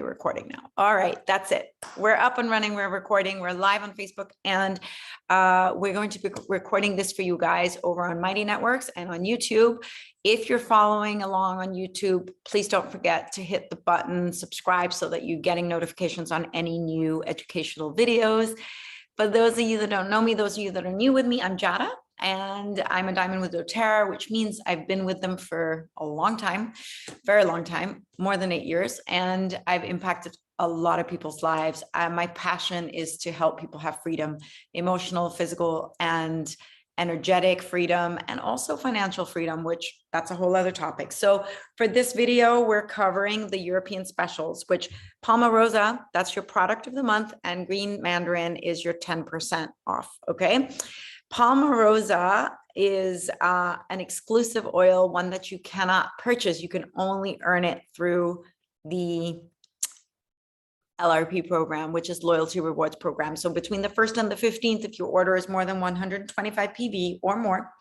We're recording now. All right, that's it. We're up and running. We're recording. We're live on Facebook, and we're going to be recording this for you guys over on Mighty Networks and on YouTube. If you're following along on YouTube, please don't forget to hit the button, subscribe, so that you're getting notifications on any new educational videos. For those of you that don't know me, those of you that are new with me, I'm Jada, and I'm a Diamond with doTERRA, which means I've been with them for a long time, very long time, more than 8 years, and I've impacted a lot of people's lives. My passion is to help people have freedom, emotional, physical, and energetic freedom, and also financial freedom, which that's a whole other topic. So for this video, we're covering the European specials, which Palmarosa, that's your product of the month, and Green Mandarin is your 10% off, okay? Palmarosa is an exclusive oil, one that you cannot purchase. You can only earn it through the LRP program, which is loyalty rewards program. So between the 1st and the 15th, if your order is more than 125 PV or more,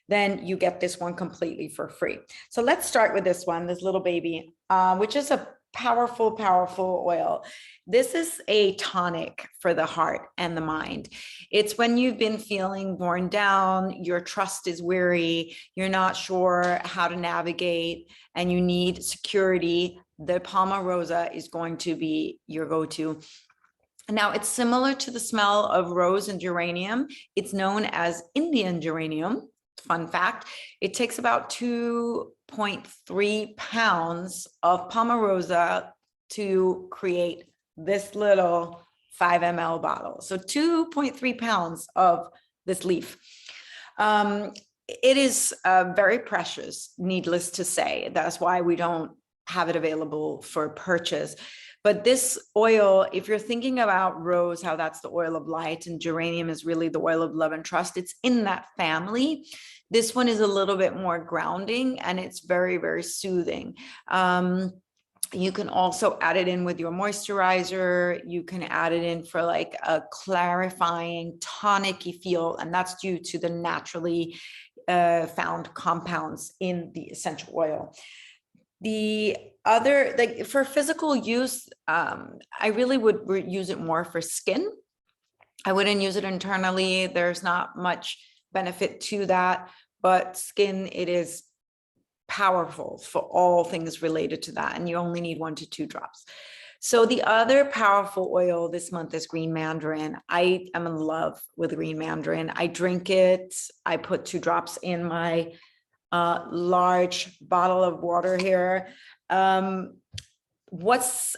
then you get this one completely for free. So let's start with this one, this little baby, which is a powerful, powerful oil. This is a tonic for the heart and the mind. It's when you've been feeling worn down, your trust is weary, you're not sure how to navigate, and you need security. The Palmarosa is going to be your go-to. Now, it's similar to the smell of rose and geranium. It's known as Indian geranium. Fun fact, it takes about 2.3 pounds of Palmarosa to create this little 5 ml bottle. So 2.3 pounds of this leaf. It is very precious, needless to say. That's why we don't have it available for purchase. But this oil, if you're thinking about rose, how that's the oil of light, and geranium is really the oil of love and trust, it's in that family. This one is a little bit more grounding, and it's very, very soothing. You can also add it in with your moisturizer. You can add it in for like a clarifying, tonic-y feel, and that's due to the naturally found compounds in the essential oil. The other, like for physical use, I really would use it more for skin. I wouldn't use it internally. There's not much benefit to that, but skin, it is powerful for all things related to that. And you only need 1 to 2 drops. So the other powerful oil this month is Green Mandarin. I am in love with Green Mandarin. I drink it. I put 2 drops in my large bottle of water here. What's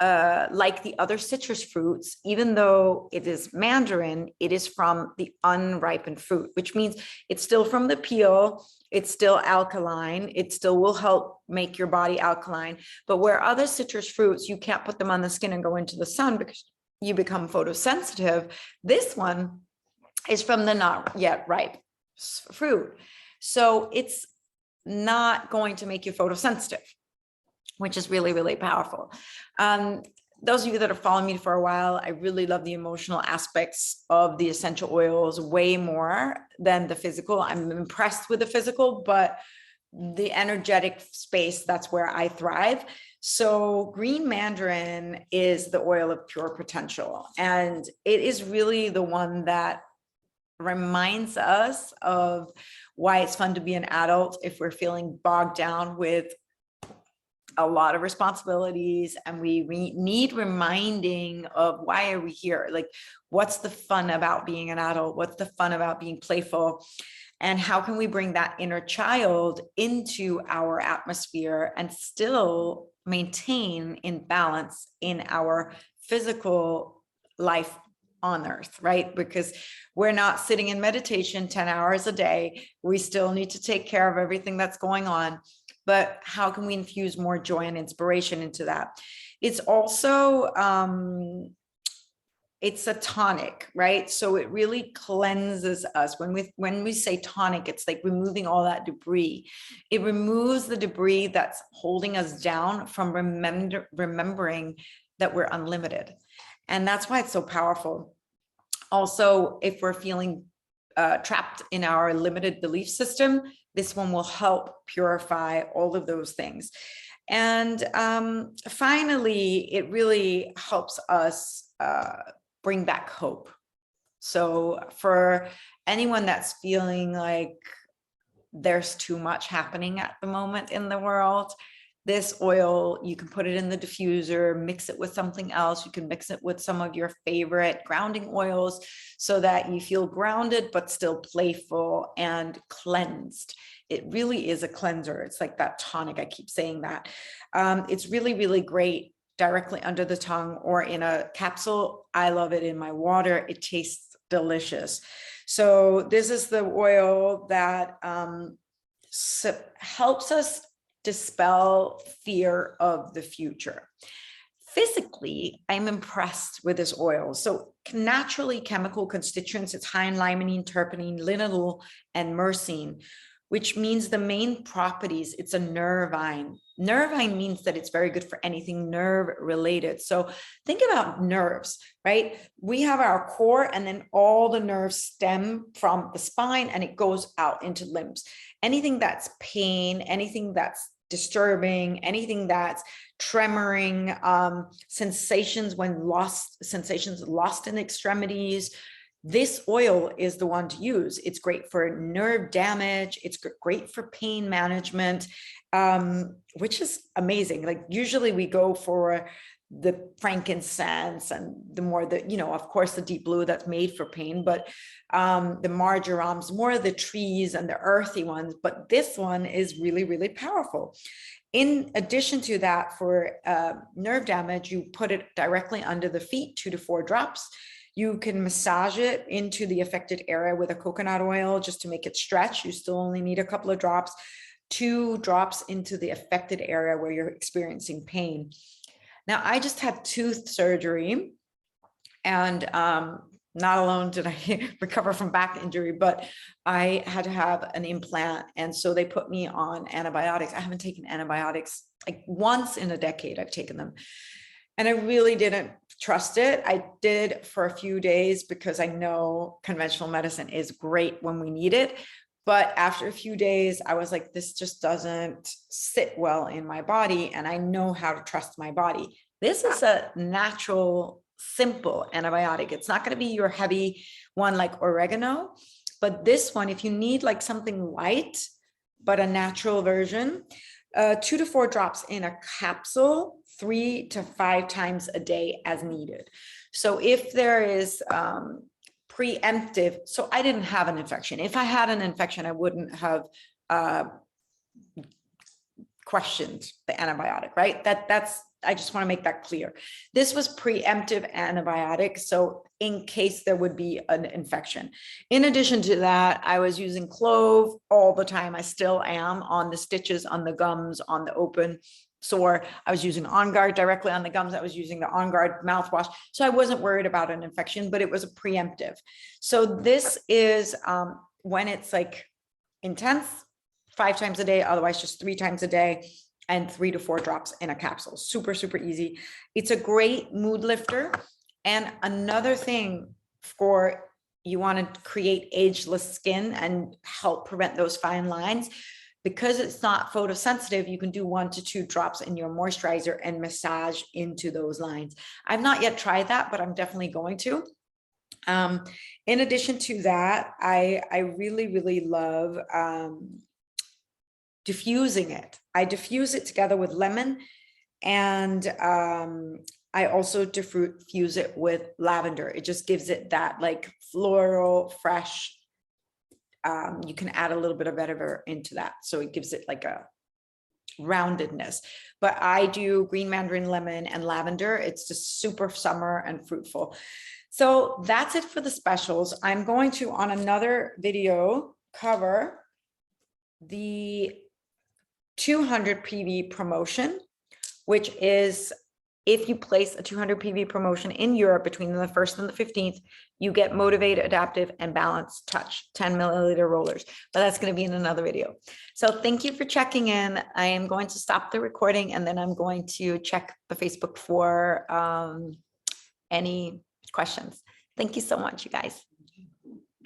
like the other citrus fruits, even though it is mandarin, it is from the unripened fruit, which means it's still from the peel, it's still alkaline, it still will help make your body alkaline. But where other citrus fruits, you can't put them on the skin and go into the sun because you become photosensitive, this one is from the not yet ripe fruit. So it's not going to make you photosensitive, which is really, really powerful. Those of you that have followed me for a while, I really love the emotional aspects of the essential oils way more than the physical. I'm impressed with the physical, but the energetic space, that's where I thrive. So Green Mandarin is the oil of pure potential. And it is really the one that reminds us of why it's fun to be an adult if we're feeling bogged down with a lot of responsibilities, and we need reminding of why are we here? Like, what's the fun about being an adult? What's the fun about being playful? And how can we bring that inner child into our atmosphere and still maintain in balance in our physical life on earth, right? Because we're not sitting in meditation 10 hours a day. We still need to take care of everything that's going on. But how can we infuse more joy and inspiration into that? It's also, it's a tonic, right? So it really cleanses us. When we say tonic, it's like removing all that debris. It removes the debris that's holding us down from remembering that we're unlimited. And that's why it's so powerful. Also, if we're feeling trapped in our limited belief system, this one will help purify all of those things. And finally, it really helps us bring back hope. So for anyone that's feeling like there's too much happening at the moment in the world, this oil, you can put it in the diffuser, mix it with something else. You can mix it with some of your favorite grounding oils so that you feel grounded, but still playful and cleansed. It really is a cleanser. It's like that tonic. I keep saying that. It's really, really great directly under the tongue or in a capsule. I love it in my water. It tastes delicious. So this is the oil that helps us dispel fear of the future. Physically, I'm impressed with this oil. So naturally chemical constituents, it's high in limonene, terpenine, linalool, and myrcene, which means the main properties, it's a nervine. Nervine means that it's very good for anything nerve related. So think about nerves, right? We have our core and then all the nerves stem from the spine and it goes out into limbs. Anything that's pain, anything that's disturbing, anything that's tremoring, sensations lost in extremities, this oil is the one to use. It's great for nerve damage. It's great for pain management, which is amazing. Like usually we go for the frankincense and the more the, of course, the deep blue that's made for pain, but the marjorams, more of the trees and the earthy ones. But this one is really, really powerful. In addition to that, for nerve damage, you put it directly under the feet, 2 to 4 drops. You can massage it into the affected area with a coconut oil just to make it stretch. You still only need a couple of drops, 2 drops into the affected area where you're experiencing pain. Now, I just had tooth surgery and not alone did I recover from back injury, but I had to have an implant. And so they put me on antibiotics. I haven't taken antibiotics like once in a decade. I've taken them. And I really didn't trust it. I did for a few days because I know conventional medicine is great when we need it. But after a few days, I was like, this just doesn't sit well in my body. And I know how to trust my body. This is a natural, simple antibiotic. It's not going to be your heavy one like oregano. But this one, if you need like something light, but a natural version, 2 to 4 drops in a capsule, 3 to 5 times a day as needed. So if there is preemptive, so I didn't have an infection. If I had an infection, I wouldn't have questioned the antibiotic, right? That's I just want to make that clear. This was preemptive antibiotic. So in case there would be an infection. In addition to that, I was using clove all the time. I still am on the stitches, on the gums, on the open sore. I was using On Guard directly on the gums. I was using the On Guard mouthwash. So I wasn't worried about an infection, but it was a preemptive. So this is when it's like intense, 5 times a day, otherwise just 3 times a day, and 3 to 4 drops in a capsule. Super, super easy. It's a great mood lifter. And another thing for you want to create ageless skin and help prevent those fine lines, because it's not photosensitive, you can do 1 to 2 drops in your moisturizer and massage into those lines. I've not yet tried that, but I'm definitely going to. In addition to that, I really, really love diffusing it. I diffuse it together with lemon, and I also diffuse it with lavender. It just gives it that like floral, fresh. You can add a little bit of vetiver into that, so it gives it like a roundedness. But I do green mandarin, lemon, and lavender. It's just super summer and fruitful. So that's it for the specials. I'm going to, on another video, cover the 200 PV promotion, which is if you place a 200 PV promotion in Europe between the 1st and the 15th, you get Motivate, Adaptive, and Balance Touch 10 milliliter rollers. But that's going to be in another video. So thank you for checking in. I am going to stop the recording and then I'm going to check the Facebook for any questions. Thank you so much, you guys.